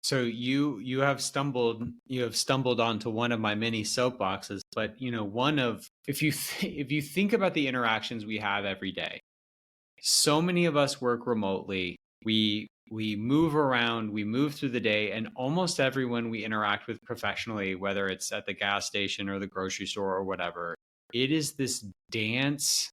So you have stumbled onto one of my many soapboxes, but one of if you think about the interactions we have every day, so many of us work remotely. We move around, we move through the day, and almost everyone we interact with professionally, whether it's at the gas station or the grocery store or whatever, it is this dance.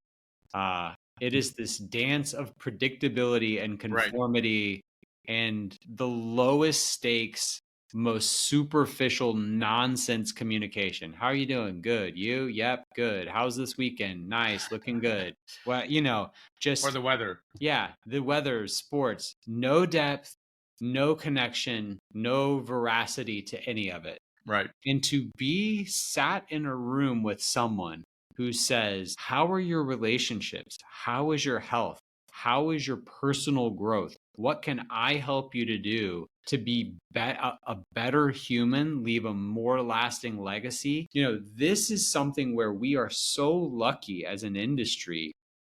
It is this dance of predictability and Right. conformity and the lowest stakes, most superficial nonsense communication. How are you doing? Good. You? Yep, good. How's this weekend? Nice, looking good. Well, Or just the weather. yeah, the weather, sports, no depth, no connection, no veracity to any of it. Right. And to be sat in a room with someone who says, how are your relationships? How is your health? How is your personal growth? What can I help you to do to be a better human, leave a more lasting legacy? This is something where we are so lucky as an industry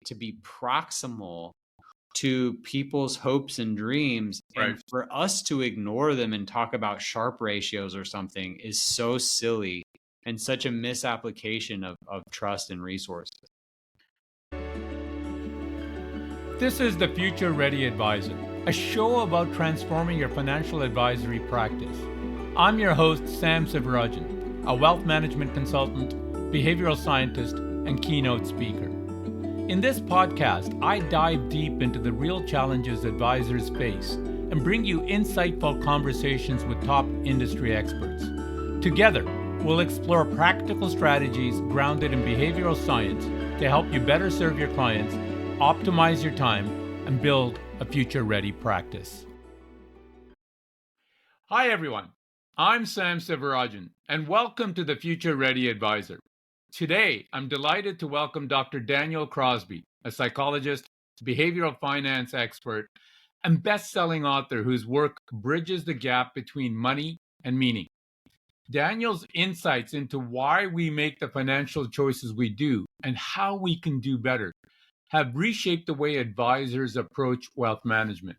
to be proximal to people's hopes and dreams, Right. and for us to ignore them and talk about Sharpe ratios or something is so silly and such a misapplication of trust and resources. This is the Future Ready Advisor, a show about transforming your financial advisory practice. I'm your host, Sam Sivarajan, a wealth management consultant, behavioral scientist, and keynote speaker. In this podcast, I dive deep into the real challenges advisors face and bring you insightful conversations with top industry experts. Together, we'll explore practical strategies grounded in behavioral science to help you better serve your clients, optimize your time, and build a future-ready practice. Hi, everyone. I'm Sam Sivarajan, and welcome to the Future Ready Advisor. Today, I'm delighted to welcome Dr. Daniel Crosby, a psychologist, behavioral finance expert, and best-selling author whose work bridges the gap between money and meaning. Daniel's insights into why we make the financial choices we do and how we can do better have reshaped the way advisors approach wealth management.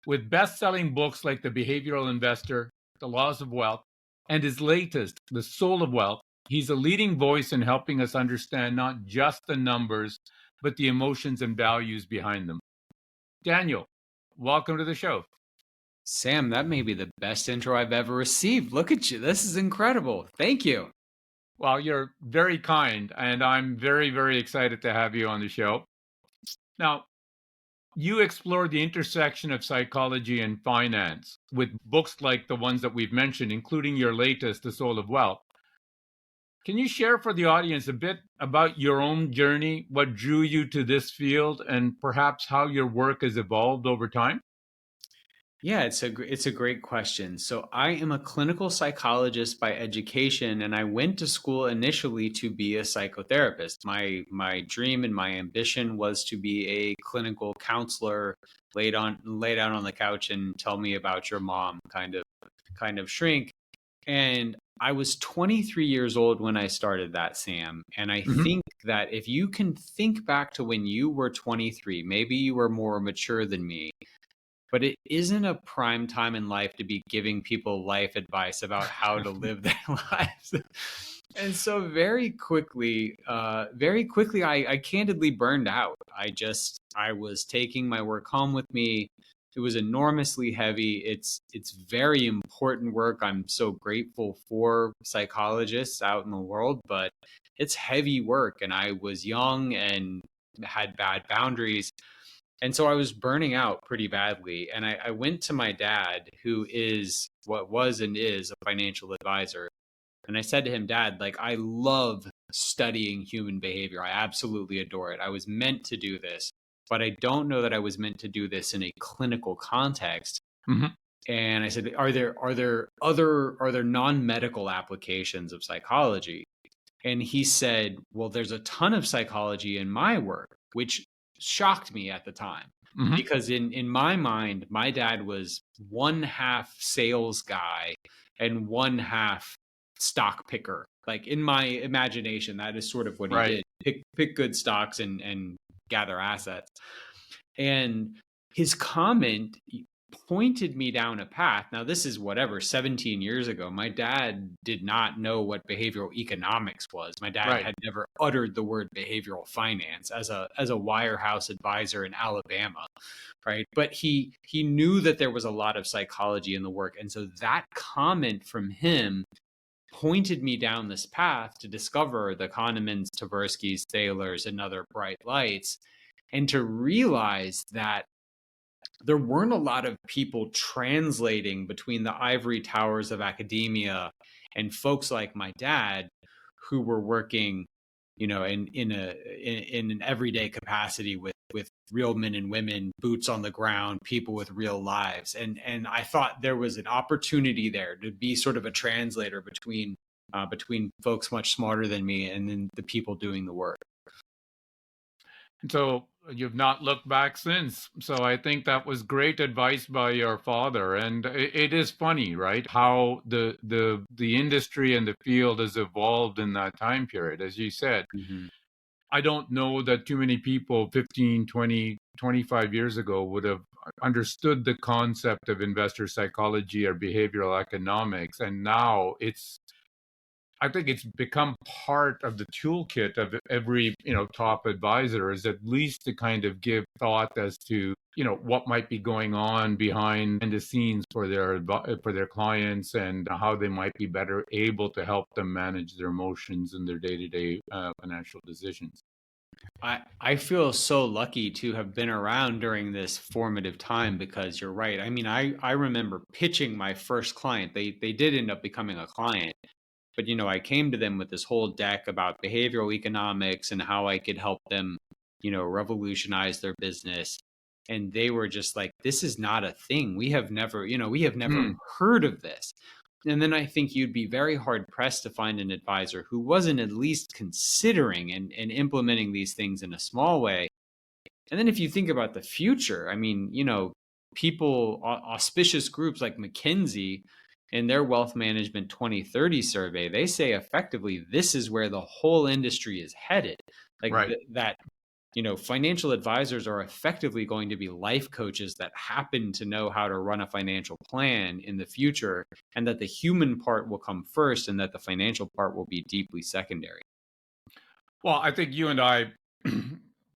With best-selling books like The Behavioral Investor, The Laws of Wealth, and his latest, The Soul of Wealth, he's a leading voice in helping us understand not just the numbers, but the emotions and values behind them. Daniel, welcome to the show. Sam, that may be the best intro I've ever received. Look at you. This is incredible. Thank you. Well, you're very kind, and I'm very, very excited to have you on the show. Now, you explore the intersection of psychology and finance with books like the ones that we've mentioned, including your latest, The Soul of Wealth. Can you share for the audience a bit about your own journey, what drew you to this field, and perhaps how your work has evolved over time? Yeah, it's a great question. So I am a clinical psychologist by education, and I went to school initially to be a psychotherapist. My dream and my ambition was to be a clinical counselor, lay down on the couch and tell me about your mom kind of shrink. And I was 23 years old when I started that, Sam. And I think that if you can think back to when you were 23, maybe you were more mature than me, but it isn't a prime time in life to be giving people life advice about how to live their lives. And so very quickly, I candidly burned out. I was taking my work home with me. It was enormously heavy. It's very important work. I'm so grateful for psychologists out in the world, but it's heavy work. And I was young and had bad boundaries. And so I was burning out pretty badly. And I went to my dad, who is what was and is a financial advisor. And I said to him, Dad, like, I love studying human behavior. I absolutely adore it. I was meant to do this, but I don't know that I was meant to do this in a clinical context. And I said, are there non-medical applications of psychology? And he said, well, there's a ton of psychology in my work, which shocked me at the time. Because in my mind, my dad was one half sales guy and one half stock picker. Like in my imagination, that is sort of what he did. Pick good stocks and gather assets. And his comment pointed me down a path. Now, this is whatever, 17 years ago. My dad did not know what behavioral economics was. My dad Right. had never uttered the word behavioral finance as a wirehouse advisor in Alabama, right? But he knew that there was a lot of psychology in the work. And so that comment from him pointed me down this path to discover the Kahnemans, Tversky's, Thaler's, and other bright lights, and to realize that there weren't a lot of people translating between the ivory towers of academia and folks like my dad who were working, in an everyday capacity with real men and women, boots on the ground, people with real lives. And I thought there was an opportunity there to be sort of a translator between folks much smarter than me and then the people doing the work. And so you've not looked back since. So I think that was great advice by your father. And it is funny, right? How the industry and the field has evolved in that time period. As you said, Mm-hmm. I don't know that too many people 15, 20, 25 years ago would have understood the concept of investor psychology or behavioral economics. And now I think it's become part of the toolkit of every, top advisor, is at least to kind of give thought as to, what might be going on behind the scenes for their clients, and how they might be better able to help them manage their emotions and their day-to-day financial decisions. I feel so lucky to have been around during this formative time, because you're right. I mean, I remember pitching my first client. They did end up becoming a client, but I came to them with this whole deck about behavioral economics and how I could help them, revolutionize their business. And they were just like, this is not a thing. We have never Hmm. heard of this. And then I think you'd be very hard pressed to find an advisor who wasn't at least considering and implementing these things in a small way. And then if you think about the future, I mean, people, auspicious groups like McKinsey in their Wealth Management 2030 survey, they say effectively this is where the whole industry is headed. Like Right. that, financial advisors are effectively going to be life coaches that happen to know how to run a financial plan in the future, and that the human part will come first and that the financial part will be deeply secondary. Well, I think you and I,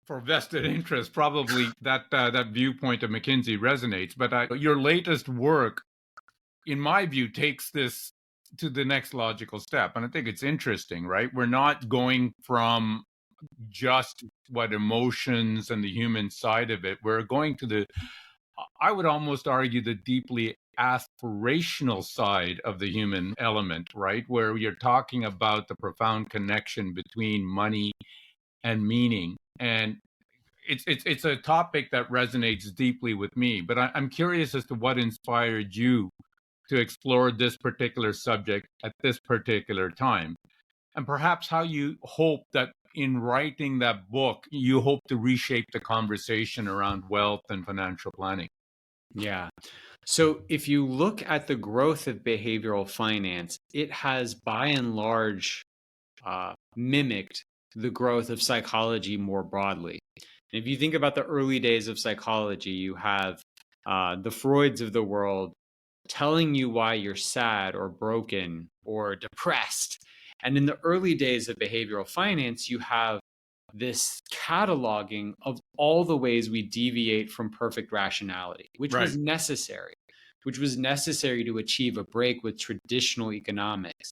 for vested interest, probably that viewpoint of McKinsey resonates. But your latest work, in my view, takes this to the next logical step, and I think it's interesting. Right, we're not going from just what emotions and the human side of it. We're going to I would almost argue, the deeply aspirational side of the human element, right? Where you're talking about the profound connection between money and meaning. And it's a topic that resonates deeply with me. But I'm curious as to what inspired you to explore this particular subject at this particular time, and perhaps how you hope that in writing that book, you hope to reshape the conversation around wealth and financial planning. Yeah. So if you look at the growth of behavioral finance, it has by and large mimicked the growth of psychology more broadly. And if you think about the early days of psychology, you have the Freuds of the world telling you why you're sad or broken or depressed. And in the early days of behavioral finance, you have this cataloging of all the ways we deviate from perfect rationality, Right. which was necessary to achieve a break with traditional economics.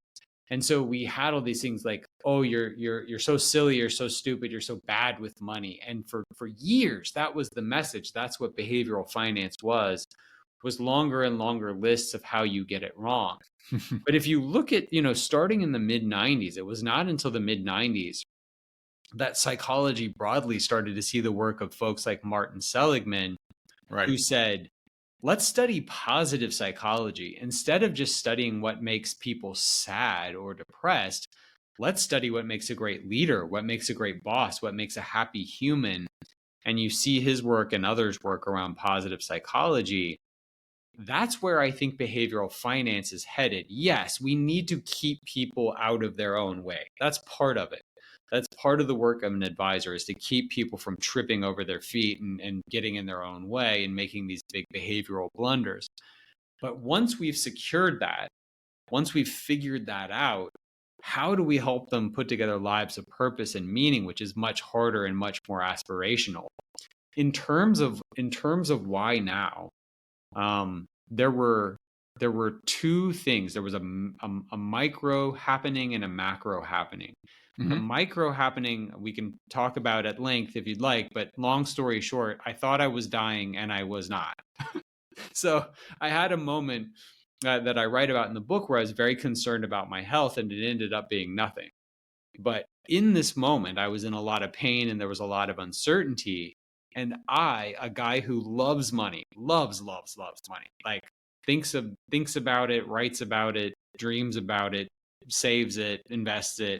And so we had all these things like, oh, you're so silly, you're so stupid, you're so bad with money. And for years, that was the message. That's what behavioral finance was longer and longer lists of how you get it wrong. But if you look at, starting in the mid 90s, it was not until the mid 90s that psychology broadly started to see the work of folks like Martin Seligman, Right. who said, let's study positive psychology. Instead of just studying what makes people sad or depressed, let's study what makes a great leader, what makes a great boss, what makes a happy human. And you see his work and others' work around positive psychology. That's where I think behavioral finance is headed. Yes, we need to keep people out of their own way. That's part of it. That's part of the work of an advisor, is to keep people from tripping over their feet and getting in their own way and making these big behavioral blunders. But once we've secured that, once we've figured that out, how do we help them put together lives of purpose and meaning, which is much harder and much more aspirational? In terms of why now, there were two things. There was a micro happening and a macro happening. The micro happening we can talk about at length if you'd like, but long story short, I thought I was dying and I was not. So I had a moment that I write about in the book where I was very concerned about my health, and it ended up being nothing. But in this moment, I was in a lot of pain and there was a lot of uncertainty. And I, a guy who loves money, loves money, like thinks about it, writes about it, dreams about it, saves it, invests it.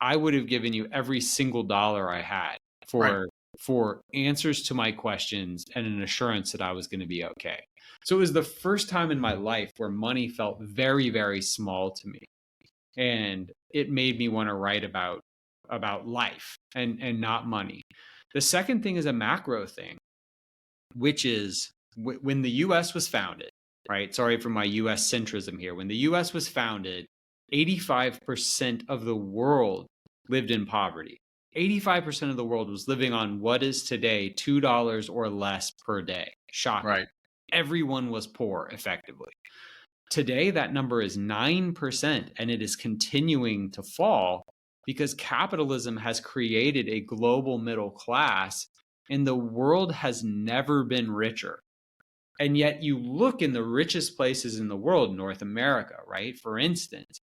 I would have given you every single dollar I had for answers to my questions and an assurance that I was going to be okay. So it was the first time in my life where money felt very, very small to me. And it made me want to write about life and not money. The second thing is a macro thing, which is when the US was founded, right? Sorry for my US centrism here. When the US was founded, 85% of the world lived in poverty. 85% of the world was living on what is today $2 or less per day. Shocking. Right. Everyone was poor, effectively. Today, that number is 9%, and it is continuing to fall because capitalism has created a global middle class, and the world has never been richer. And yet you look in the richest places in the world, North America, right? For instance,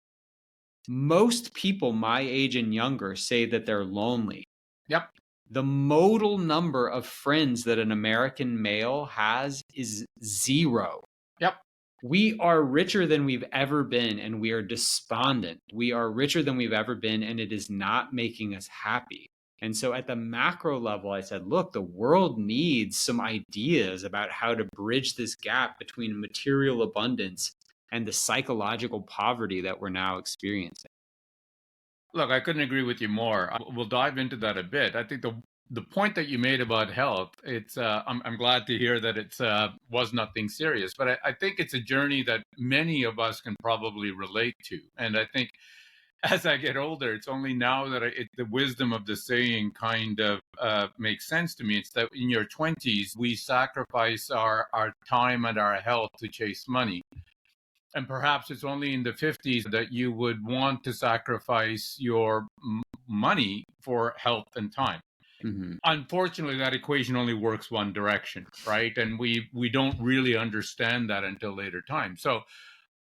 most people my age and younger say that they're lonely. Yep. The modal number of friends that an American male has is 0. Yep. We are richer than we've ever been, and we are despondent. We are richer than we've ever been, and it is not making us happy. And so at the macro level, I said, look, the world needs some ideas about how to bridge this gap between material abundance and the psychological poverty that we're now experiencing. Look, I couldn't agree with you more. We'll dive into that a bit. I think the point that you made about health, it's I'm glad to hear that it's was nothing serious, but I think it's a journey that many of us can probably relate to. And I think as I get older, it's only now that the wisdom of the saying kind of makes sense to me. It's that in your 20s, we sacrifice our time and our health to chase money. And perhaps it's only in the 50s that you would want to sacrifice your money for health and time. Unfortunately, that equation only works one direction, right? And we don't really understand that until later time. So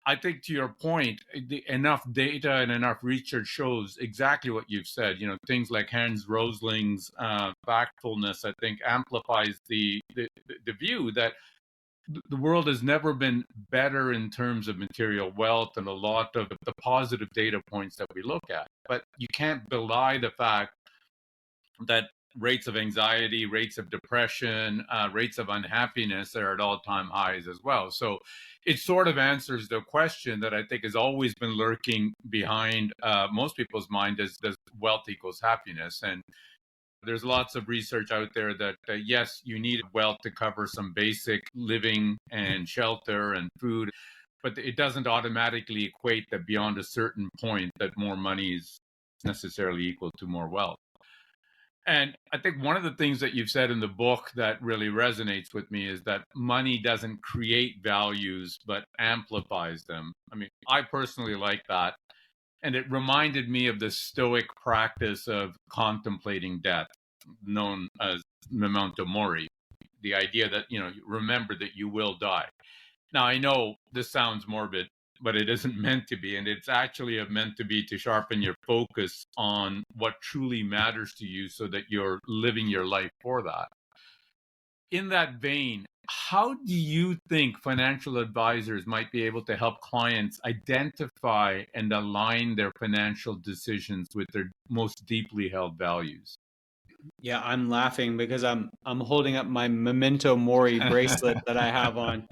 I think to your point, enough data and enough research shows exactly what you've said. You know, things like Hans Rosling's factfulness, I think, amplifies the view that the world has never been better in terms of material wealth and a lot of the positive data points that we look at. But you can't belie the fact that rates of anxiety, rates of depression, rates of unhappiness are at all-time highs as well. So it sort of answers the question that I think has always been lurking behind most people's mind is, does wealth equals happiness? And there's lots of research out there that, yes, you need wealth to cover some basic living and shelter and food, but it doesn't automatically equate that beyond a certain point that more money is necessarily equal to more wealth. And I think one of the things that you've said in the book that really resonates with me is that money doesn't create values, but amplifies them. I mean, I personally like that. And it reminded me of the Stoic practice of contemplating death, known as memento mori, the idea that, you know, remember that you will die. Now, I know this sounds morbid, but it isn't meant to be. And it's actually meant to be to sharpen your focus on what truly matters to you so that you're living your life for that. In that vein, how do you think financial advisors might be able to help clients identify and align their financial decisions with their most deeply held values? Yeah, I'm laughing because I'm holding up my memento mori bracelet that I have on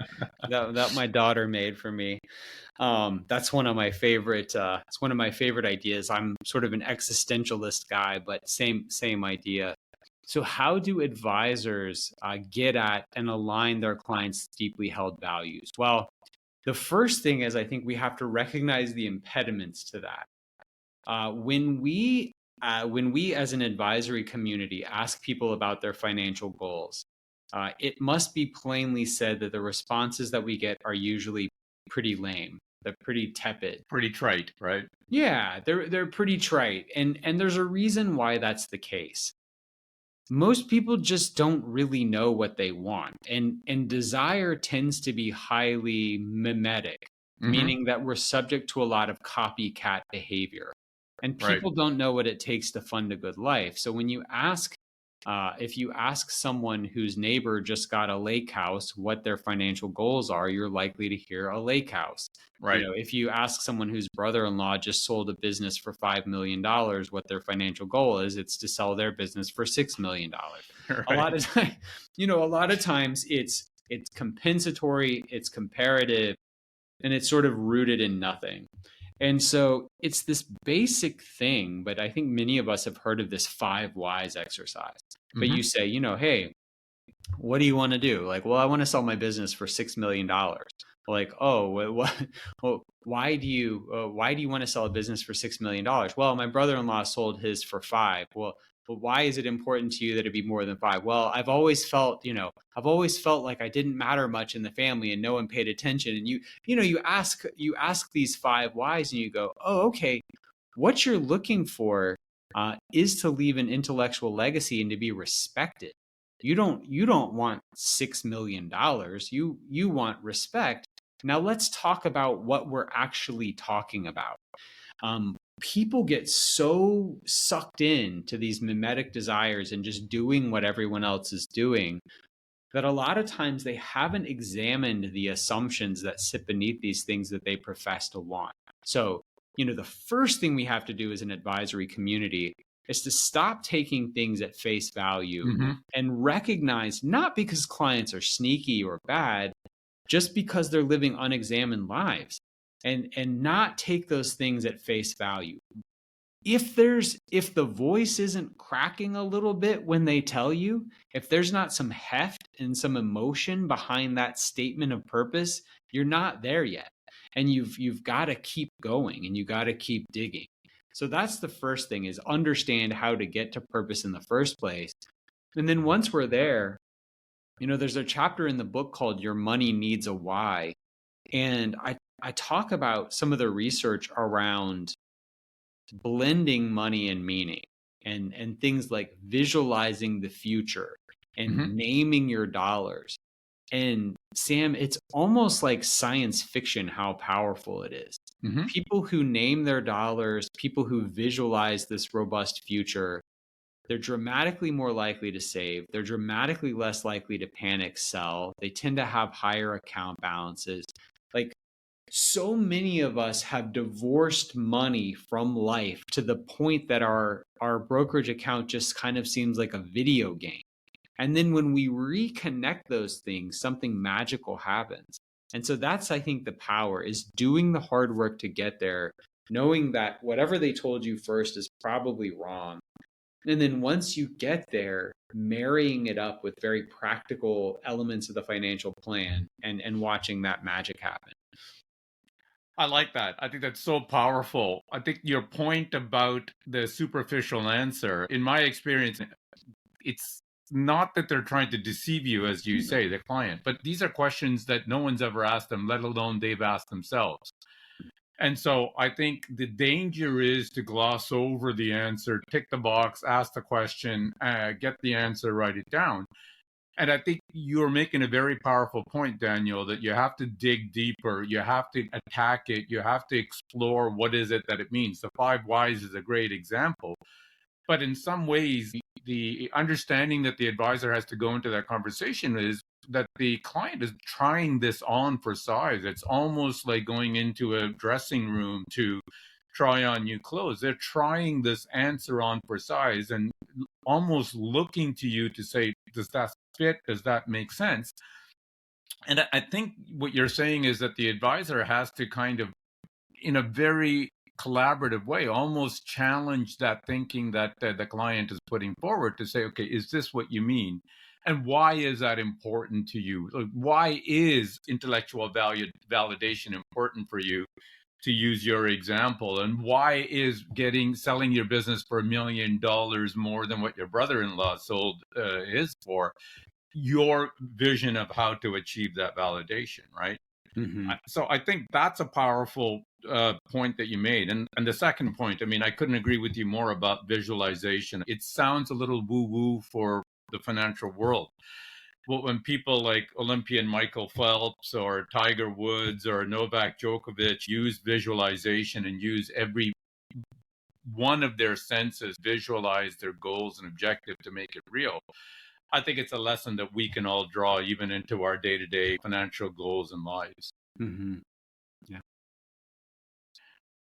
that my daughter made for me. That's one of my favorite. It's one of my favorite ideas. I'm sort of an existentialist guy, but same idea. So, how do advisors get at and align their clients' deeply held values? Well, the first thing is I think we have to recognize the impediments to that. When we as an advisory community ask people about their financial goals, it must be plainly said that the responses that we get are usually pretty lame. They're pretty tepid. Pretty trite, right? Yeah, they're pretty trite, and there's a reason why that's the case. Most people just don't really know what they want, and desire tends to be highly mimetic, Mm-hmm. meaning that we're subject to a lot of copycat behavior, and Right. people don't know what it takes to fund a good life. So when you ask if you ask someone whose neighbor just got a lake house what their financial goals are, you're likely to hear a lake house. Right. If you ask someone whose brother-in-law just sold a business for $5 million what their financial goal is, it's to sell their business for $6 million. A lot Right. of time, a lot of times it's compensatory, it's comparative, and it's sort of rooted in nothing. And so it's this basic thing, but I think many of us have heard of this five whys exercise. But Mm-hmm. you say, hey, what do you want to do? Like, well, I want to sell my business for $6 million. Like, oh, well, why do you want to sell a business for $6 million? Well, my brother-in-law sold his for five. Well, but why is it important to you that it be more than five? Well, I've always felt like I didn't matter much in the family and no one paid attention. And you ask these five whys and you go, oh, okay, what you're looking for is to leave an intellectual legacy and to be respected. You don't want $6 million. You want respect. Now let's talk about what we're actually talking about. People get so sucked in to these mimetic desires and just doing what everyone else is doing that a lot of times they haven't examined the assumptions that sit beneath these things that they profess to want. So, the first thing we have to do as an advisory community is to stop taking things at face value Mm-hmm. and recognize not because clients are sneaky or bad, just because they're living unexamined lives, and not take those things at face value. If the voice isn't cracking a little bit when they tell you, if there's not some heft and some emotion behind that statement of purpose, you're not there yet. And you've got to keep going and you got to keep digging. So that's the first thing, is understand how to get to purpose in the first place. And then once we're there, there's a chapter in the book called Your Money Needs a Why. And I talk about some of the research around blending money and meaning, and things like visualizing the future Mm-hmm. and naming your dollars. And Sam, it's almost like science fiction how powerful it is. Mm-hmm. People who name their dollars, people who visualize this robust future, they're dramatically more likely to save. They're dramatically less likely to panic sell. They tend to have higher account balances. Like, so many of us have divorced money from life to the point that our brokerage account just kind of seems like a video game. And then when we reconnect those things, something magical happens. And so that's, I think, the power is doing the hard work to get there, knowing that whatever they told you first is probably wrong. And then once you get there, marrying it up with very practical elements of the financial plan, and watching that magic happen. I like that. I think that's so powerful. I think your point about the superficial answer, in my experience, it's not that they're trying to deceive you, as you say, the client, but these are questions that no one's ever asked them, let alone they've asked themselves. And so I think the danger is to gloss over the answer, tick the box, ask the question, get the answer, write it down. And I think you're making a very powerful point, Daniel, that you have to dig deeper. You have to attack it. You have to explore what is it that it means. The five whys is a great example. But in some ways, the understanding that the advisor has to go into that conversation is that the client is trying this on for size. It's almost like going into a dressing room to try on new clothes. They're trying this answer on for size and almost looking to you to say, does that fit? Does that make sense? And I think what you're saying is that the advisor has to kind of, in a very collaborative way, almost challenge that thinking that the client is putting forward to say, okay, is this what you mean? And why is that important to you? Like, why is intellectual validation important for you? To use your example, and why is selling your business for $1 million more than what your brother-in-law sold his for? Your vision of how to achieve that validation, right? Mm-hmm. So I think that's a powerful point that you made. And the second point, I mean, I couldn't agree with you more about visualization. It sounds a little woo-woo for the financial world. But when people like Olympian Michael Phelps or Tiger Woods or Novak Djokovic use visualization and use every one of their senses, visualize their goals and objective to make it real, I think it's a lesson that we can all draw even into our day-to-day financial goals and lives. Mm-hmm. Yeah.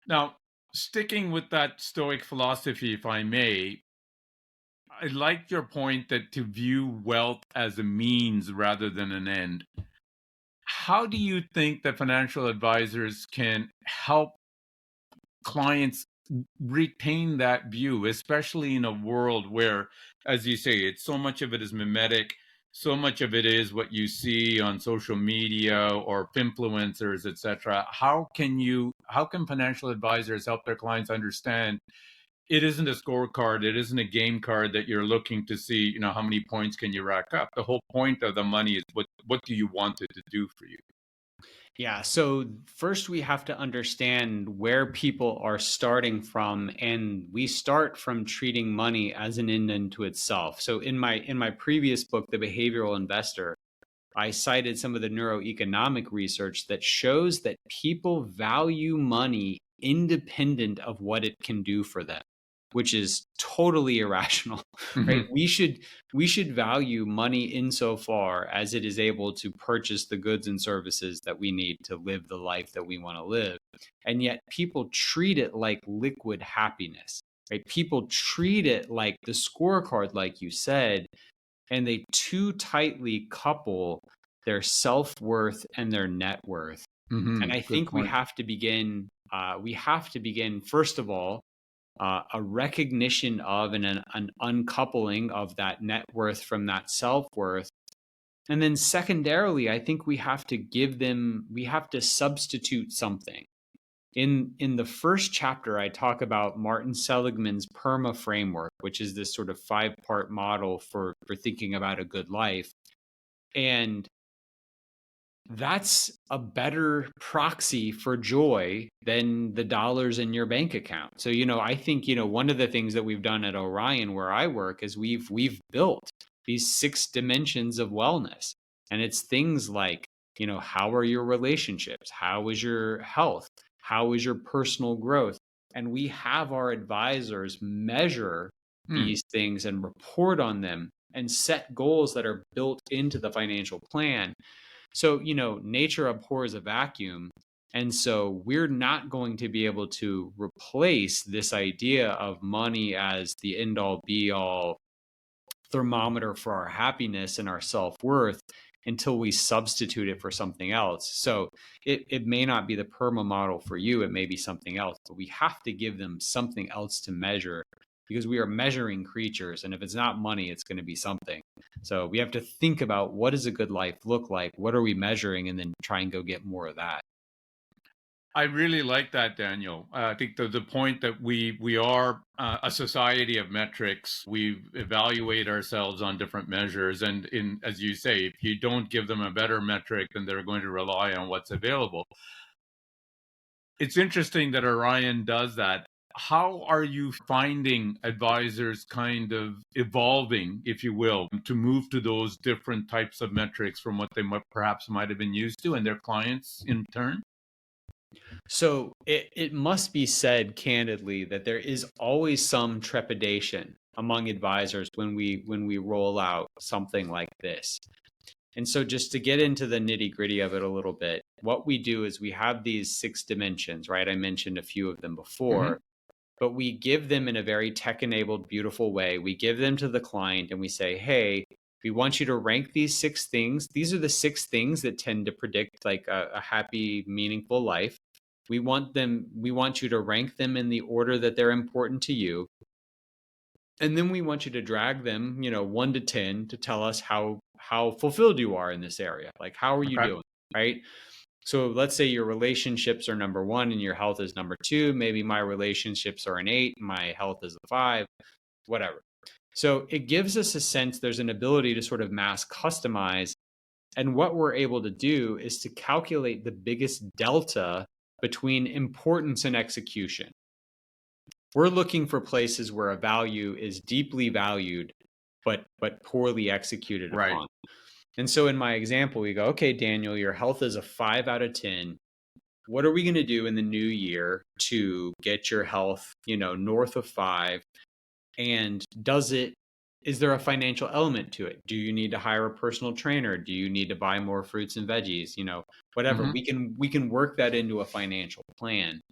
Now, sticking with that Stoic philosophy, if I may, I like your point that to view wealth as a means rather than an end. How do you think that financial advisors can help clients retain that view, especially in a world where, as you say, it's so much of it is mimetic, so much of it is what you see on social media or influencers, etc. How can financial advisors help their clients understand it isn't a scorecard, it isn't a game card that you're looking to see, how many points can you rack up? The whole point of the money is what do you want it to do for you? Yeah. So first we have to understand where people are starting from, and we start from treating money as an end unto itself. So in my previous book, The Behavioral Investor, I cited some of the neuroeconomic research that shows that people value money independent of what it can do for them, which is totally irrational, right? Mm-hmm. We should value money insofar as it is able to purchase the goods and services that we need to live the life that we want to live. And yet people treat it like liquid happiness, right? People treat it like the scorecard, like you said, and they too tightly couple their self-worth and their net worth. Mm-hmm. And I Good think we point. have to begin first of all, a recognition of and an uncoupling of that net worth from that self-worth. And then secondarily, I think we have to substitute something. In the first chapter, I talk about Martin Seligman's PERMA framework, which is this sort of 5-part model for thinking about a good life. And that's a better proxy for joy than the dollars in your bank account. So, I think, one of the things that we've done at Orion where I work is we've built these 6 dimensions of wellness. And it's things like, how are your relationships? How is your health? How is your personal growth? And we have our advisors measure Hmm. these things and report on them and set goals that are built into the financial plan. So, nature abhors a vacuum. And so we're not going to be able to replace this idea of money as the end all be all thermometer for our happiness and our self worth until we substitute it for something else. So it may not be the PERMA model for you, it may be something else, but we have to give them something else to measure because we are measuring creatures. And if it's not money, it's going to be something. So we have to think about what does a good life look like? What are we measuring? And then try and go get more of that. I really like that, Daniel. I think the point that we are a society of metrics. We evaluate ourselves on different measures, and as you say, if you don't give them a better metric, then they're going to rely on what's available. It's interesting that Orion does that. How are you finding advisors kind of evolving, if you will, to move to those different types of metrics from what they perhaps might have been used to, and their clients in turn? So it must be said candidly that there is always some trepidation among advisors when we roll out something like this. And so just to get into the nitty-gritty of it a little bit, what we do is we have these 6 dimensions, right? I mentioned a few of them Mm-hmm. before, but we give them in a very tech-enabled, beautiful way. We give them to the client and we say, hey, We want you to rank these 6 things. These are the 6 things that tend to predict like a happy, meaningful life. We want you to rank them in the order that they're important to you. And then we want you to drag them, 1 to 10 to tell us how fulfilled you are in this area. Like, how are you Okay. doing? Right? So let's say your relationships are number 1 and your health is number 2. Maybe my relationships are an 8, my health is a 5, whatever. So it gives us a sense, there's an ability to sort of mass customize. And what we're able to do is to calculate the biggest delta between importance and execution. We're looking for places where a value is deeply valued, but poorly executed Right. upon. And so in my example, we go, okay, Daniel, your health is a 5 out of 10. What are we going to do in the new year to get your health, north of 5? And is there a financial element to it? Do you need to hire a personal trainer? Do you need to buy more fruits and veggies? Whatever. We can work that into a financial plan.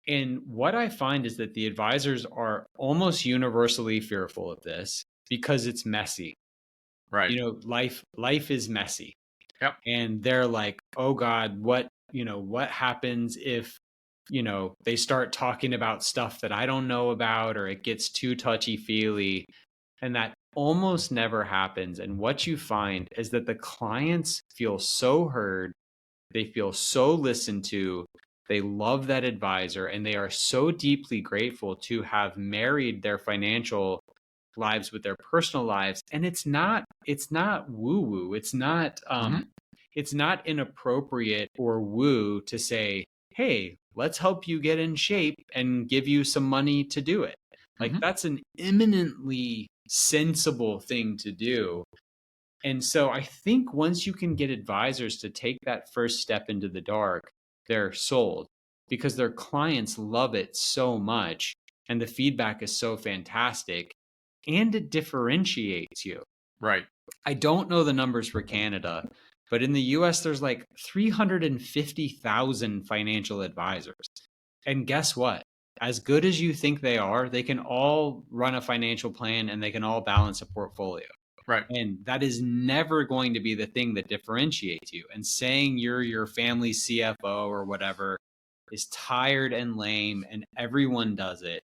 And what I find is that the advisors are almost universally fearful of this because it's messy. Right. Life is messy. Yep. And they're like, oh God, what happens if, they start talking about stuff that I don't know about, or it gets too touchy-feely. And that almost never happens. And what you find is that the clients feel so heard, they feel so listened to, they love that advisor, and they are so deeply grateful to have married their financial lives with their personal lives. And it's not woo woo. It's not inappropriate or woo to say, hey, let's help you get in shape and give you some money to do it. Like, that's an eminently sensible thing to do. And so I think once you can get advisors to take that first step into the dark, they're sold because their clients love it so much and the feedback is so fantastic and it differentiates you. Right. I don't know the numbers for Canada, but in the US, there's like 350,000 financial advisors. And guess what? As good as you think they are, they can all run a financial plan and they can all balance a portfolio. Right. And that is never going to be the thing that differentiates you. And saying you're your family's CFO or whatever is tired and lame, and everyone does it.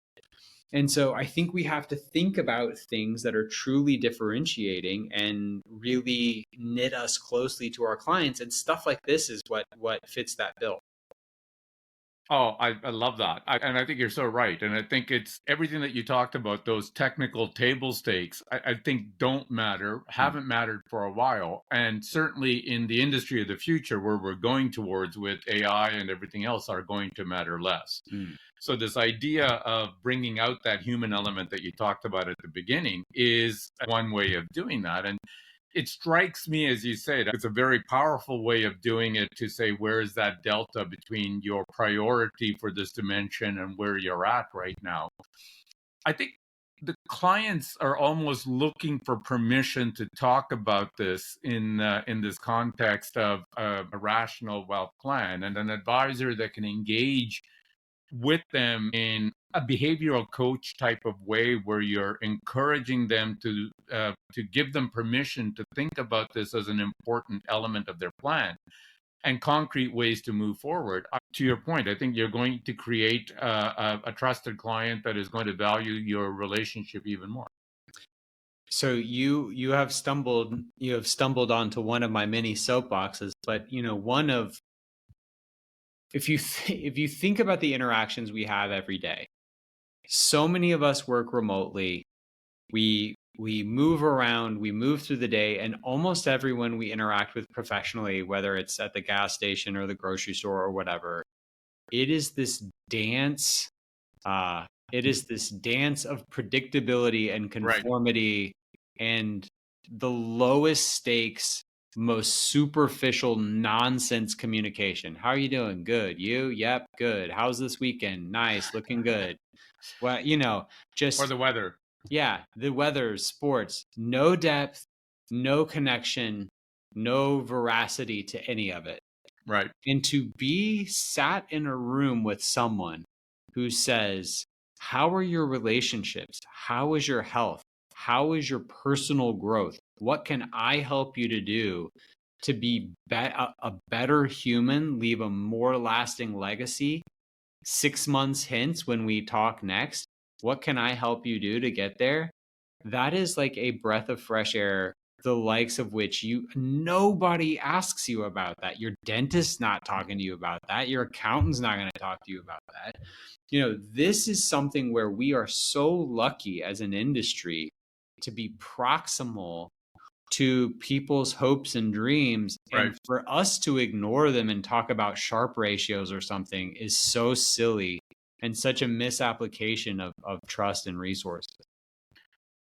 And so I think we have to think about things that are truly differentiating and really knit us closely to our clients. And stuff like this is what fits that bill. Oh, I love that. And I think you're so right. And I think it's everything that you talked about, those technical table stakes, I think don't matter, haven't mattered for a while. And certainly in the industry of the future, where we're going towards with AI and everything else, are going to matter less. So this idea of bringing out that human element that you talked about at the beginning is one way of doing that. And it strikes me, as you say, it's a very powerful way of doing it, to say, where is that delta between your priority for this dimension and where you're at right now? I think the clients are almost looking for permission to talk about this in this context of a rational wealth plan, and an advisor that can engage with them in a behavioral coach type of way, where you're encouraging them to give them permission to think about this as an important element of their plan and concrete ways to move forward. To your point, I think you're going to create a trusted client that is going to value your relationship even more. So you have stumbled onto one of my many soapboxes, but if you think about the interactions we have every day, so many of us work remotely. We move around, we move through the day, and almost everyone we interact with professionally, whether it's at the gas station or the grocery store or whatever, it is this dance. It is this dance of predictability and conformity, and the lowest stakes, most superficial nonsense communication. How are you doing? Good. You? Yep. Good. How's this weekend? Nice. Looking good. Well, just Or the weather. Yeah, the weather, sports, no depth, no connection, no veracity to any of it. Right. And to be sat in a room with someone who says, how are your relationships? How is your health? How is your personal growth? What can I help you to do to be a better human, leave a more lasting legacy 6 months hence when we talk next? What can I help you do to get there? That is like a breath of fresh air, the likes of which nobody asks you about that. Your dentist's not talking to you about that. Your accountant's not going to talk to you about that. This is something where we are so lucky as an industry to be proximal to people's hopes and dreams. Right. And for us to ignore them and talk about Sharpe ratios or something is so silly and such a misapplication of trust and resources.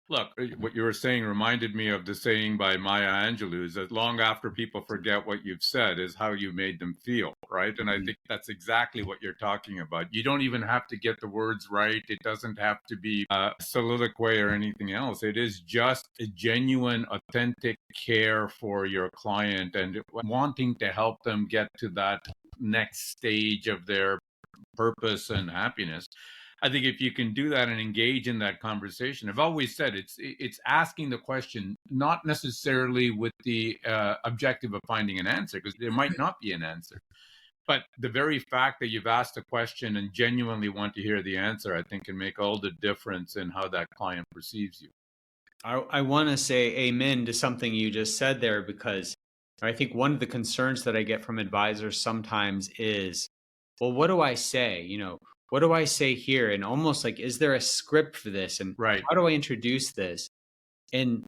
Look, what you were saying reminded me of the saying by Maya Angelou, that long after people forget what you've said is how you made them feel, right? And I think that's exactly what you're talking about. You don't even have to get the words right. It doesn't have to be a soliloquy or anything else. It is just a genuine, authentic care for your client and wanting to help them get to that next stage of their purpose and happiness. I think if you can do that and engage in that conversation, I've always said it's asking the question, not necessarily with the objective of finding an answer, because there might not be an answer. But the very fact that you've asked a question and genuinely want to hear the answer, I think can make all the difference in how that client perceives you. I want to say amen to something you just said there, because I think one of the concerns that I get from advisors sometimes is, well, what do I say? What do I say here? And almost like, is there a script for this? And Right. how do I introduce this? And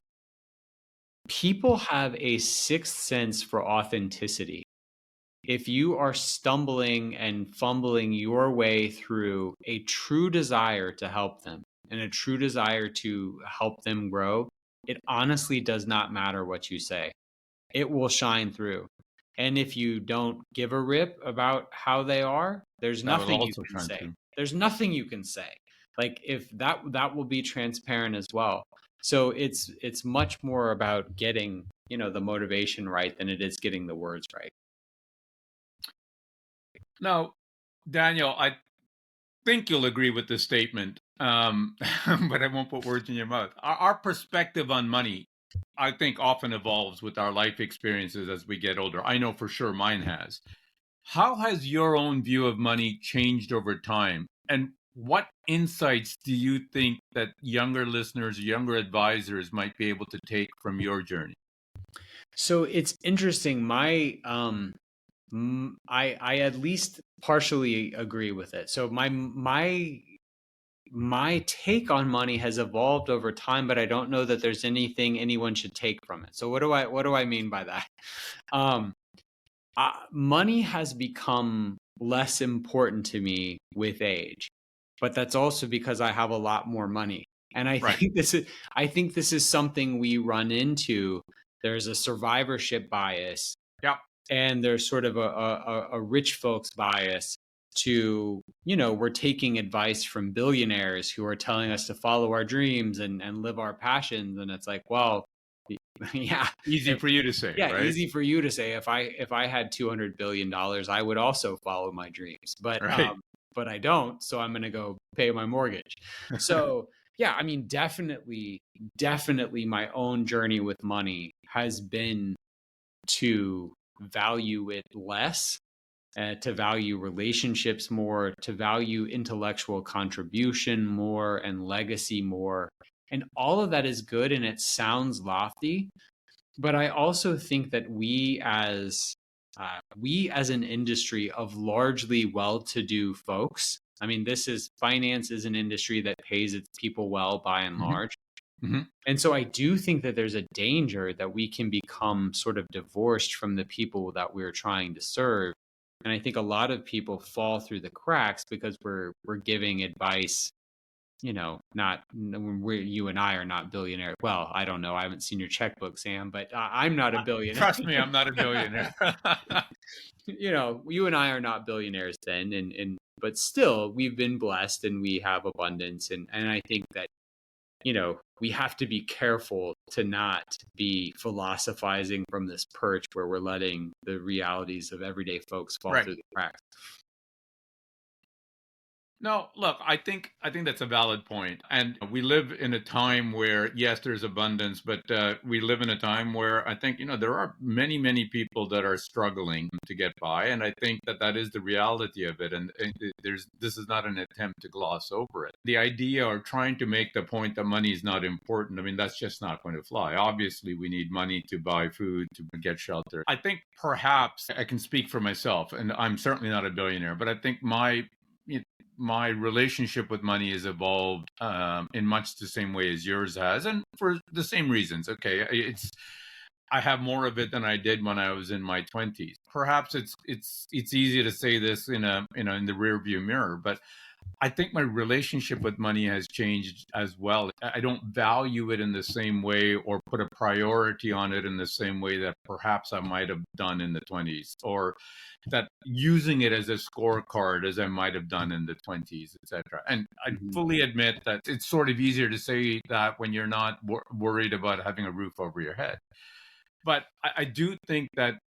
people have a sixth sense for authenticity. If you are stumbling and fumbling your way through a true desire to help them and a true desire to help them grow, it honestly does not matter what you say. It will shine through. And if you don't give a rip about how they are, there's That will nothing you also can shine say. through. There's nothing you can say. Like, if that will be transparent as well. So it's much more about getting, the motivation right than it is getting the words right. Now, Daniel, I think you'll agree with this statement, but I won't put words in your mouth. Our perspective on money, I think, often evolves with our life experiences as we get older. I know for sure mine has. How has your own view of money changed over time? And what insights do you think that younger listeners, younger advisors might be able to take from your journey? So it's interesting. I at least partially agree with it. So my take on money has evolved over time, but I don't know that there's anything anyone should take from it. So what do I mean by that? Um, Money has become less important to me with age, but that's also because I have a lot more money. And I Right. think this is something we run into. There's a survivorship bias, Yeah. and there's sort of a rich folks bias to, we're taking advice from billionaires who are telling us to follow our dreams and live our passions. And it's like, well, yeah, Easy for you to say, yeah, right? easy for you to say. If I had $200 billion, I would also follow my dreams, Right. but I don't. So I'm going to go pay my mortgage. So yeah, I mean, definitely, my own journey with money has been to value it less, to value relationships more, to value intellectual contribution more, and legacy more. And all of that is good, and it sounds lofty, but I also think that we as an industry of largely well-to-do folks. I mean, finance is an industry that pays its people well by and Mm-hmm. large. Mm-hmm. And so I do think that there's a danger that we can become sort of divorced from the people that we're trying to serve. And I think a lot of people fall through the cracks because we're giving advice, not you and I are not billionaires. Well, I don't know. I haven't seen your checkbook, Sam, but I'm not a billionaire. Trust me, I'm not a billionaire. You and I are not billionaires then, but still we've been blessed and we have abundance. And I think that, we have to be careful to not be philosophizing from this perch where we're letting the realities of everyday folks fall Right. through the cracks. No, look, I think that's a valid point. And we live in a time where, yes, there's abundance, but we live in a time where I think, there are many, many people that are struggling to get by. And I think that that is the reality of it. And this is not an attempt to gloss over it. The idea or trying to make the point that money is not important, I mean, that's just not going to fly. Obviously, we need money to buy food, to get shelter. I think perhaps I can speak for myself, and I'm certainly not a billionaire, but I think my relationship with money has evolved in much the same way as yours has, and for the same reasons. Okay, I have more of it than I did when I was in my 20s. Perhaps it's easy to say this in the rear view mirror, but I think my relationship with money has changed as well. I don't value it in the same way or put a priority on it in the same way that perhaps I might have done in the 20s, or that using it as a scorecard as I might have done in the 20s, etc. And I Mhm. fully admit that it's sort of easier to say that when you're not worried about having a roof over your head. But I do think that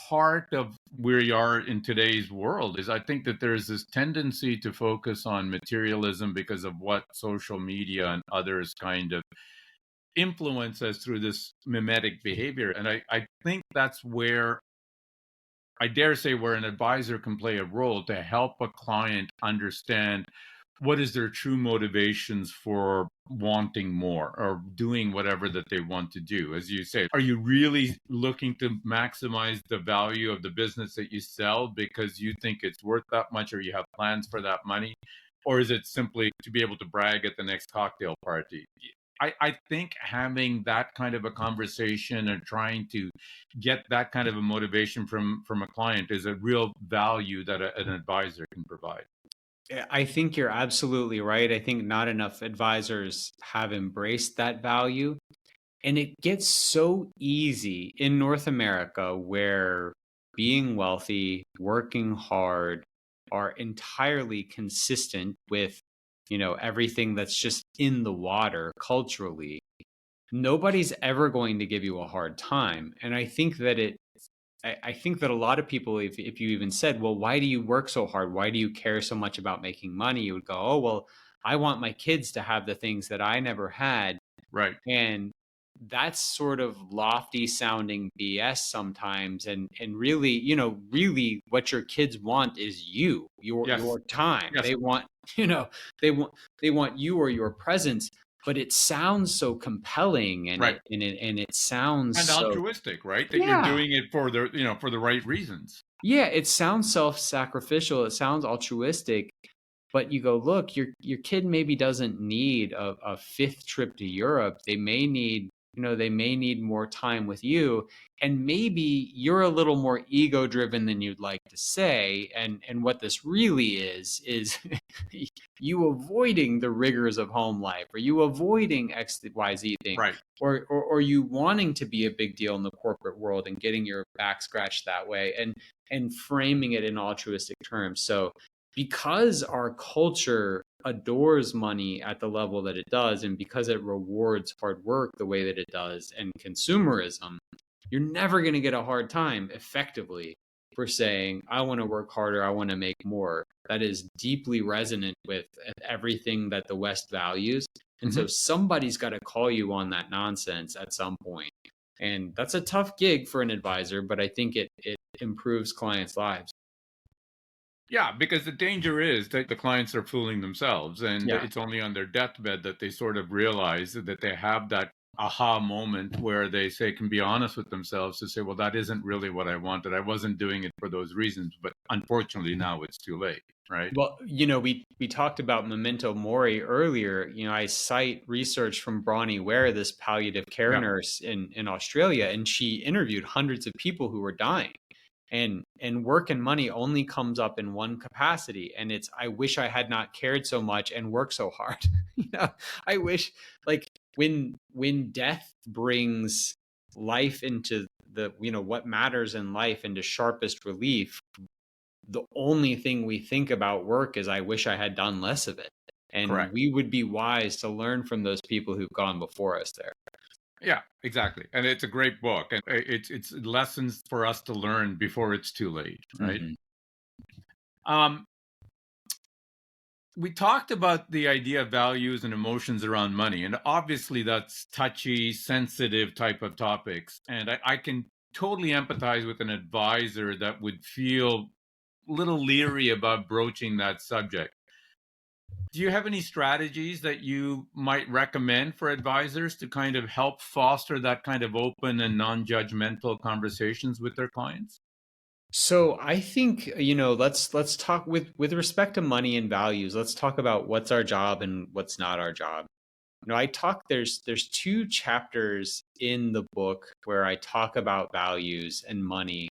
part of where you are in today's world is I think that there's this tendency to focus on materialism because of what social media and others kind of influence us through this mimetic behavior. And I think that's where I dare say where an advisor can play a role to help a client understand what is their true motivations for wanting more or doing whatever that they want to do. As you say, are you really looking to maximize the value of the business that you sell because you think it's worth that much or you have plans for that money? Or is it simply to be able to brag at the next cocktail party? I think having that kind of a conversation and trying to get that kind of a motivation from a client is a real value that an advisor can provide. Yeah, I think you're absolutely right. I think not enough advisors have embraced that value. And it gets so easy in North America where being wealthy, working hard are entirely consistent with, everything that's just in the water culturally. Nobody's ever going to give you a hard time. And I think that a lot of people, if you even said, well, why do you work so hard? Why do you care so much about making money? You would go, oh, well, I want my kids to have the things that I never had. Right. And that's sort of lofty sounding BS sometimes. And really, really what your kids want is Yes. your time. Yes. They want, they want they want you or your presence, but it sounds so compelling and Right. it sounds And so. altruistic, right? That you're Yeah. doing it for the right reasons. Yeah, it sounds self-sacrificial, it sounds altruistic, but you go, look, your kid maybe doesn't need a fifth trip to Europe. They may need more time with you. And maybe you're a little more ego driven than you'd like to say. And what this really is you avoiding the rigors of home life, or you avoiding XYZ thing, Right. or you wanting to be a big deal in the corporate world and getting your back scratched that way and framing it in altruistic terms. So because our culture adores money at the level that it does, and because it rewards hard work the way that it does, and consumerism, you're never going to get a hard time effectively for saying, I want to work harder, I want to make more. That is deeply resonant with everything that the West values. And so Hmm. somebody's got to call you on that nonsense at some point. And that's a tough gig for an advisor, but I think it improves clients' lives. Yeah, because the danger is that the clients are fooling themselves, and Yeah. it's only on their deathbed that they sort of realize that they have that aha moment where they say can be honest with themselves to say, well, that isn't really what I wanted. I wasn't doing it for those reasons, but unfortunately now it's too late, right? Well, we talked about memento mori earlier. I cite research from Bronnie Ware, this palliative care Yeah. nurse in Australia, and she interviewed hundreds of people who were dying. And work and money only comes up in one capacity, and it's, I wish I had not cared so much and worked so hard. I wish, like, when death brings life into the, what matters in life into sharpest relief, the only thing we think about work is, I wish I had done less of it. And Correct. we would be wise to learn from those people who've gone before us there. Yeah, exactly. And it's a great book, and it's lessons for us to learn before it's too late, right? Mhm. Um, We talked about the idea of values and emotions around money, and obviously that's touchy, sensitive type of topics. And I can totally empathize with an advisor that would feel a little leery about broaching that subject. Do you have any strategies that you might recommend for advisors to kind of help foster that kind of open and non-judgmental conversations with their clients? So I think, let's talk with respect to money and values. Let's talk about what's our job and what's not our job. I talk there's two chapters in the book where I talk about values and money.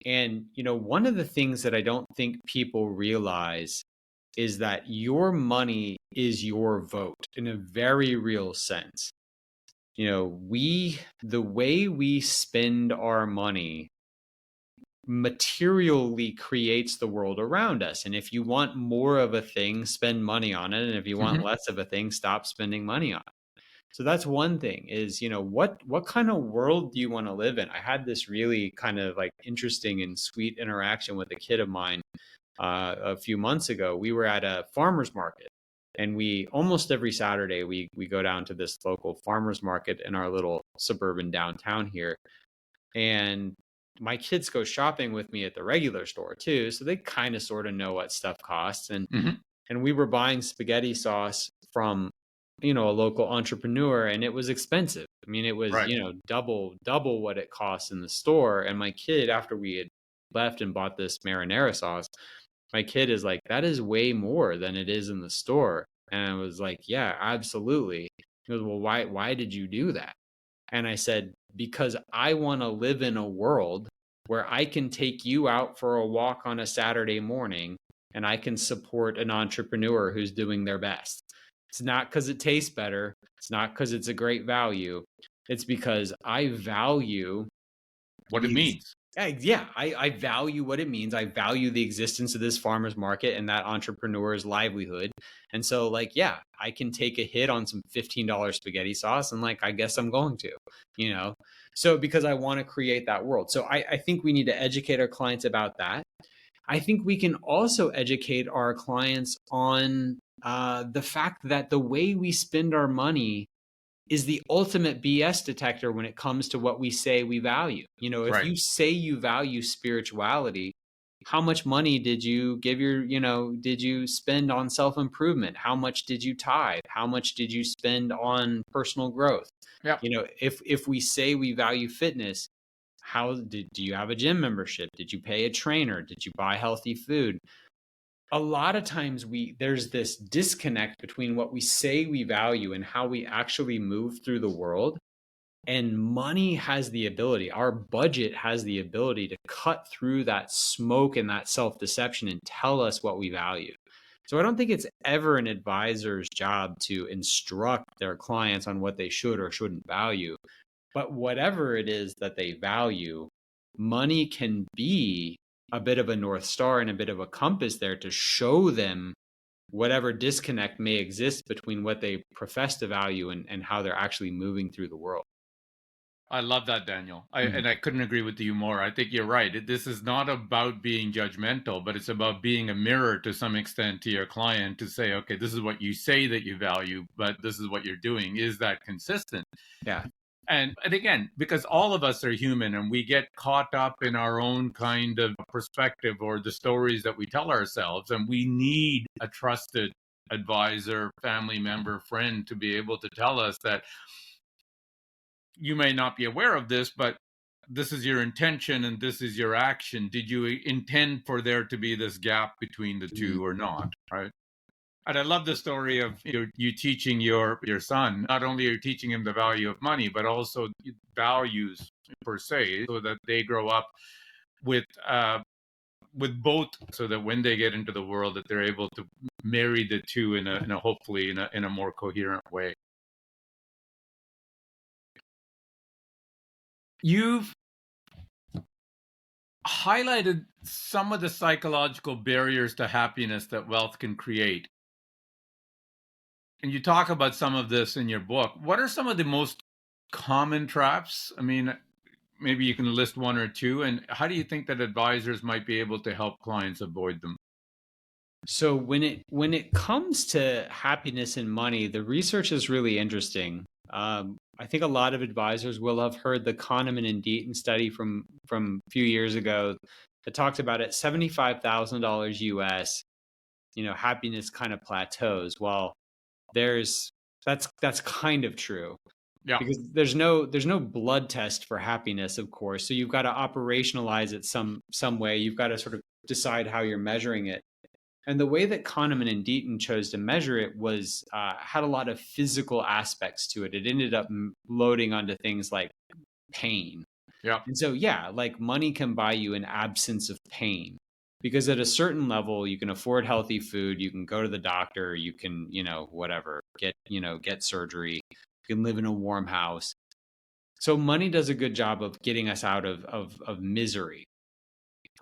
And one of the things that I don't think people realize is that your money is your vote in a very real sense. The way we spend our money materially creates the world around us. And if you want more of a thing, spend money on it. And if you want Mhm. less of a thing, stop spending money on it. So that's one thing is, what kind of world do you want to live in? I had this really kind of like interesting and sweet interaction with a kid of mine a few months ago. We were at a farmer's market, and we almost every Saturday we go down to this local farmer's market in our little suburban downtown here. And my kids go shopping with me at the regular store too, so they kind of sort of know what stuff costs. Mhm. And we were buying spaghetti sauce from a local entrepreneur, and it was expensive. I mean, it was Right. double what it costs in the store. And my kid, after we had left and bought this marinara sauce, my kid is like, that is way more than it is in the store. And I was like, yeah, absolutely. He goes, well, why did you do that? And I said, because I want to live in a world where I can take you out for a walk on a Saturday morning and I can support an entrepreneur who's doing their best. It's not because it tastes better. It's not because it's a great value. It's because I value What it the means. yeah, I value what it means. I value the existence of this farmer's market and that entrepreneur's livelihood. And so, like, yeah, I can take a hit on some $15 spaghetti sauce, and like, I guess I'm going to, you know. So because I want to create that world. So I think we need to educate our clients about that. I think we can also educate our clients on the fact that the way we spend our money is the ultimate BS detector when it comes to what we say we value. If Right. you say you value spirituality, how much money did you give did you spend on self improvement? How much did you tithe? How much did you spend on personal growth? Yeah. If we say we value fitness, do you have a gym membership? Did you pay a trainer? Did you buy healthy food? A lot of times there's this disconnect between what we say we value and how we actually move through the world. And money has the ability, our budget has the ability to cut through that smoke and that self-deception and tell us what we value. So I don't think it's ever an advisor's job to instruct their clients on what they should or shouldn't value. But whatever it is that they value, money can be a bit of a North Star and a bit of a compass there to show them whatever disconnect may exist between what they profess to value and how they're actually moving through the world. I love that, Daniel. I Mhm. and I couldn't agree with you more. I think you're right. This is not about being judgmental, but it's about being a mirror to some extent to your client to say, okay, this is what you say that you value, but this is what you're doing. Is that consistent? Yeah. And again, because all of us are human and we get caught up in our own kind of perspective or the stories that we tell ourselves, and we need a trusted advisor, family member, friend to be able to tell us that you may not be aware of this, but this is your intention and this is your action. Did you intend for there to be this gap between the Mhm. two or not? Right. And I love the story of you teaching your son. Not only are you teaching him the value of money, but also values per se, so that they grow up with both, so that when they get into the world, that they're able to marry the two in a hopefully in a more coherent way. You've highlighted some of the psychological barriers to happiness that wealth can create. And you talk about some of this in your book. What are some of the most common traps? I mean, maybe you can list one or two. And how do you think that advisors might be able to help clients avoid them? So when it comes to happiness and money, the research is really interesting. I think a lot of advisors will have heard the Kahneman and Deaton study from a few years ago that talked about at $75,000 US, happiness kind of plateaus. Well, there's that's kind of true Yeah. because there's no blood test for happiness, of course. So you've got to operationalize it some way. You've got to sort of decide how you're measuring it. And the way that Kahneman and Deaton chose to measure it was had a lot of physical aspects to it. It ended up loading onto things like pain. Yeah. And so, yeah, like money can buy you an absence of pain because at a certain level, you can afford healthy food, you can go to the doctor, you can, whatever, get surgery, you can live in a warm house. So money does a good job of getting us out of misery.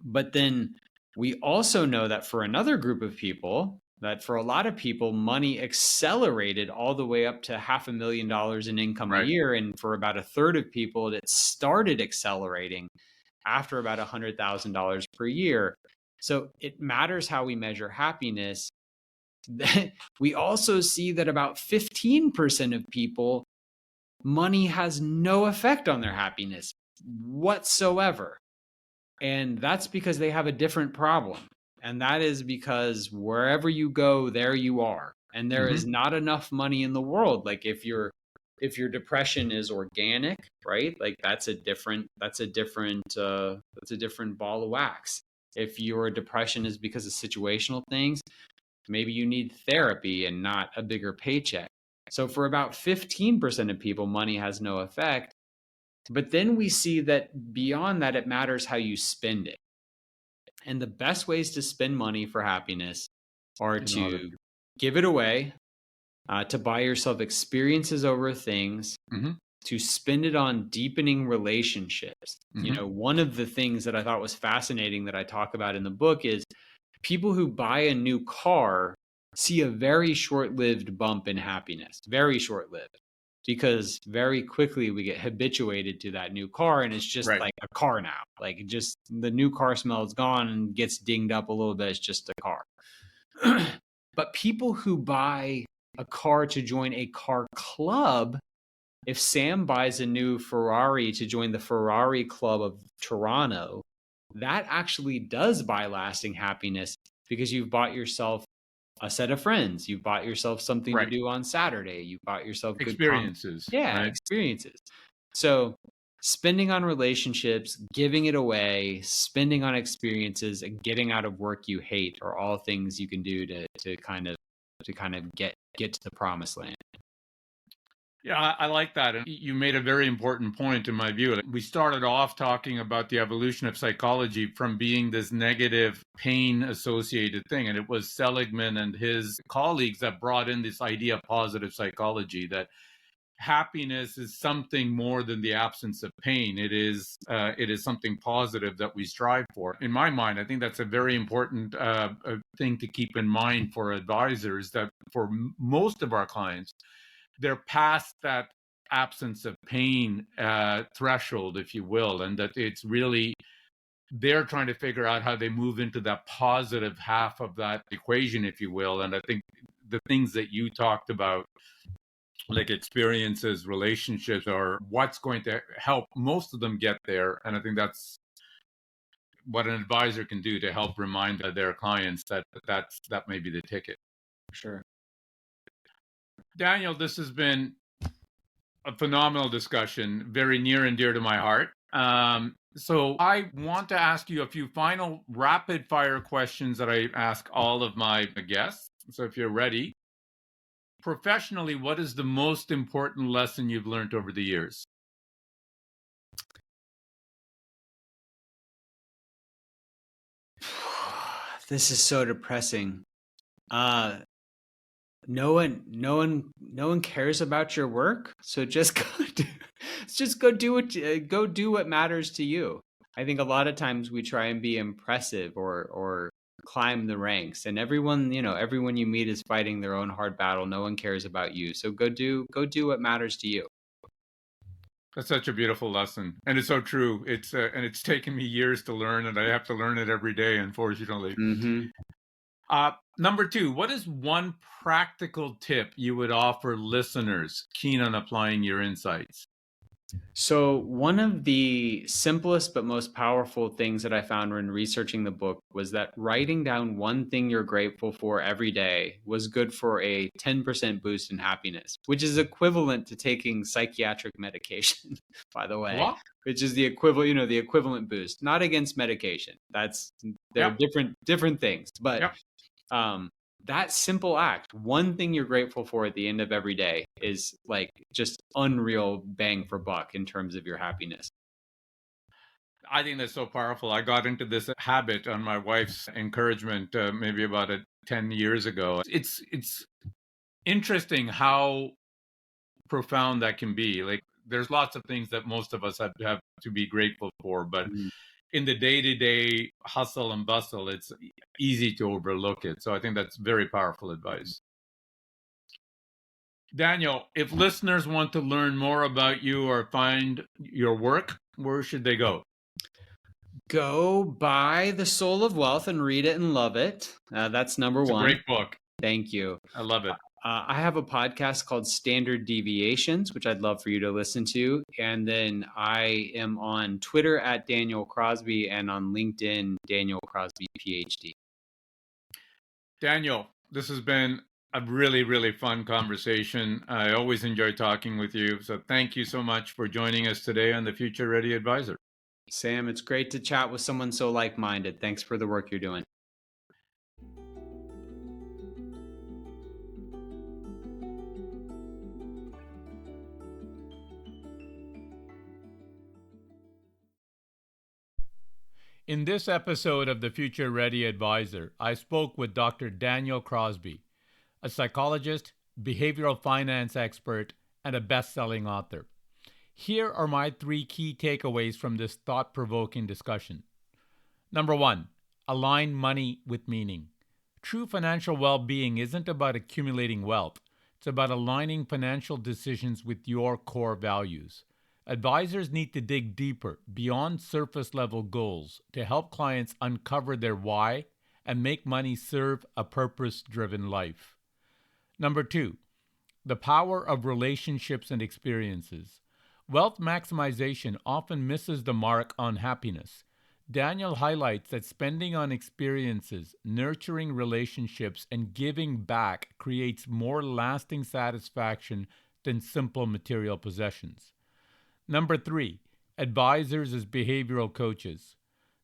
But then we also know that for another group of people, that for a lot of people, money accelerated all the way up to $500,000 in income a Right. year. And for about a third of people, it started accelerating after about $100,000 per year. So it matters how we measure happiness. We also see that about 15% of people, money has no effect on their happiness whatsoever. And that's because they have a different problem. And that is because wherever you go, there you are. And there is Mm-hmm. not enough money in the world. Like if your depression is organic, right? Like that's a different ball of wax. If your depression is because of situational things, maybe you need therapy and not a bigger paycheck. So for about 15% of people, money has no effect. But then we see that beyond that, it matters how you spend it. And the best ways to spend money for happiness are In order to give it away, to buy yourself experiences over things, Mm-hmm. to spend it on deepening relationships. Mm-hmm. One of the things that I thought was fascinating that I talk about in the book is people who buy a new car see a very short lived bump in happiness, very short lived, because very quickly we get habituated to that new car and it's just Right. like a car now. Like just the new car smell is gone and gets dinged up a little bit. It's just a car. But people who buy a car to join a car club, if Sam buys a new Ferrari to join the Ferrari Club of Toronto, that actually does buy lasting happiness because you've bought yourself a set of friends. You've bought yourself something to Right. do on Saturday. You bought yourself Experiences. Right. experiences. So spending on relationships, giving it away, spending on experiences, and getting out of work you hate are all things you can do to kind of get to the promised land. Yeah, I like that. And you made a very important point in my view. We started off talking about the evolution of psychology from being this negative pain associated thing. And it was Seligman and his colleagues that brought in this idea of positive psychology, that happiness is something more than the absence of pain. It is something positive that we strive for. In my mind, I think that's a very important thing to keep in mind for advisors, that for most of our clients, they're past that absence of pain threshold, if you will, and that it's really they're trying to figure out how they move into that positive half of that equation, if you will. And I think the things that you talked about, like experiences, relationships, are what's going to help most of them get there. And I think that's what an advisor can do to help remind their clients that that may be the ticket. Sure. Daniel, this has been a phenomenal discussion, very near and dear to my heart. So I want to ask you a few final rapid fire questions that I ask all of my guests. So if you're ready, professionally, what is the most important lesson you've learned over the years? This is so depressing. No one cares about your work, so just go do what matters to you. I think a lot of times we try and be impressive or climb the ranks, and everyone you meet is fighting their own hard battle. No one cares about you, so go do what matters to you. That's such a beautiful lesson, and it's so true. And it's taken me years to learn, and I have to learn it every day, unfortunately. Mm-hmm. Number two, what is one practical tip you would offer listeners keen on applying your insights? So, one of the simplest but most powerful things that I found when researching the book was that writing down one thing you're grateful for every day was good for a 10% boost in happiness, which is equivalent to taking psychiatric medication, by the way, What? which is the equivalent, the equivalent boost, not against medication. They're Yep. different things, but Yep. um that simple act, one thing you're grateful for at the end of every day, is like just unreal bang for buck in terms of your happiness. I think that's so powerful. I got into this habit on my wife's encouragement maybe about 10 years ago. It's interesting how profound that can be. Like there's lots of things that most of us have to be grateful for, but Mhm. in the day-to-day hustle and bustle, it's easy to overlook it. So I think that's very powerful advice. Daniel, if listeners want to learn more about you or find your work, where should they go? Go buy The Soul of Wealth and read it and love it. That's number It's a one. great book. Thank you. I love it. I have a podcast called Standard Deviations, which I'd love for you to listen to. And then I am on Twitter at Daniel Crosby and on LinkedIn, Daniel Crosby, PhD. Daniel, this has been a really, really fun conversation. I always enjoy talking with you. So thank you so much for joining us today on the Future Ready Advisor. Sam, it's great to chat with someone so like-minded. Thanks for the work you're doing. In this episode of the Future Ready Advisor, I spoke with Dr. Daniel Crosby, a psychologist, behavioral finance expert, and a best-selling author. Here are my 3 key takeaways from this thought-provoking discussion. Number 1, align money with meaning. True financial well-being isn't about accumulating wealth. It's about aligning financial decisions with your core values. Advisors need to dig deeper, beyond surface-level goals, to help clients uncover their why and make money serve a purpose-driven life. Number 2, the power of relationships and experiences. Wealth maximization often misses the mark on happiness. Daniel highlights that spending on experiences, nurturing relationships, and giving back creates more lasting satisfaction than simple material possessions. Number 3, advisors as behavioral coaches.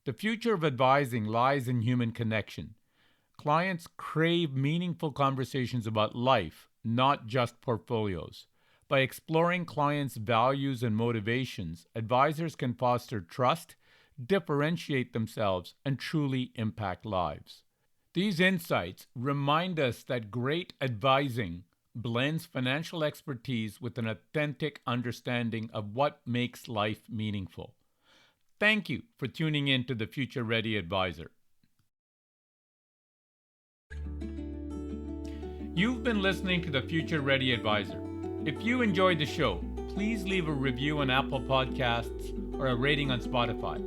The future of advising lies in human connection. Clients crave meaningful conversations about life, not just portfolios. By exploring clients' values and motivations, advisors can foster trust, differentiate themselves, and truly impact lives. These insights remind us that great advising blends financial expertise with an authentic understanding of what makes life meaningful. Thank you for tuning in to the Future Ready Advisor. You've been listening to the Future Ready Advisor. If you enjoyed the show, please leave a review on Apple Podcasts or a rating on Spotify,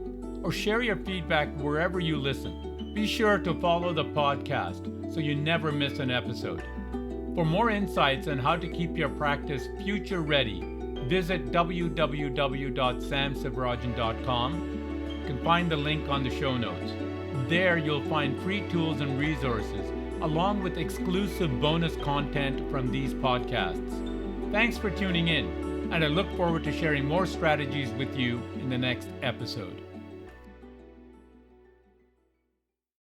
or share your feedback wherever you listen. Be sure to follow the podcast so you never miss an episode. For more insights on how to keep your practice future ready, visit www.samsivarajan.com. You can find the link on the show notes. There you'll find free tools and resources, along with exclusive bonus content from these podcasts. Thanks for tuning in, and I look forward to sharing more strategies with you in the next episode.